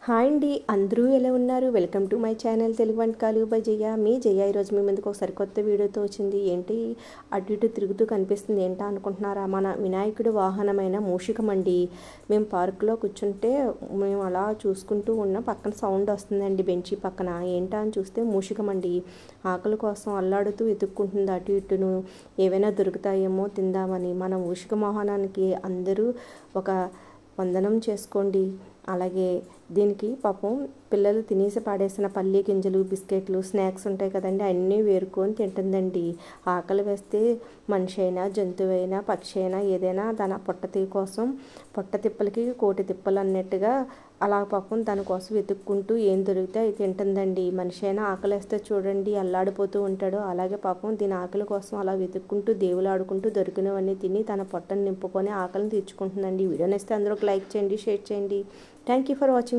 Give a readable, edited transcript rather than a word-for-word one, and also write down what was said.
Hi అండి, అందరూ ఎలా ఉన్నారు? Welcome to my channel Telugu వంటకాలు బై జయ. మీ జయ ఈరోజు మీ ముందుకు ఒక సరికొత్త వీడియోతో వచ్చింది. ఏంటి అటు ఇటు తిరుగుతూ కనిపిస్తుంది ఏంటా అనుకుంటున్నారా? మన వినాయకుడి వాహనమైన మూషికమండి. మేము పార్కులో కూర్చుంటే మేము అలా చూసుకుంటూ ఉన్న పక్కన సౌండ్ వస్తుందండి, బెంచి పక్కన. ఏంటా అని చూస్తే మూషికమండి. ఆకలి కోసం అల్లాడుతూ వెతుక్కుంటుంది అటు ఇటును, ఏవైనా దొరుకుతాయేమో తిందామని. మన మూషిక వాహనానికి అందరూ ఒక వందనం చేసుకోండి. అలాగే దీనికి పాపం పిల్లలు తినేసి పాడేసిన పల్లి గింజలు, బిస్కెట్లు, స్నాక్స్ ఉంటాయి కదండి, అన్నీ వేరుకొని తింటుందండి. ఆకలి వేస్తే మనిషి అయినా, జంతువు అయినా, పక్షి అయినా ఏదైనా తన పొట్ట తిప్పలకి కోటి తిప్పలు అన్నట్టుగా అలా పాపం దానికోసం వెతుక్కుంటూ ఏం దొరికితే అది తింటుందండి. మనిషి అయినా ఆకలి వేస్తే చూడండి అల్లాడిపోతూ ఉంటాడు. అలాగే పాపం దీని ఆకలి కోసం అలా వెతుక్కుంటూ దేవులాడుకుంటూ దొరికినవన్నీ తిని తన పొట్టను నింపుకొని ఆకలిని తీర్చుకుంటుందండి. వీడియో నచ్చితే అందరూ లైక్ చేయండి, షేర్ చేయండి. Thank you for watching.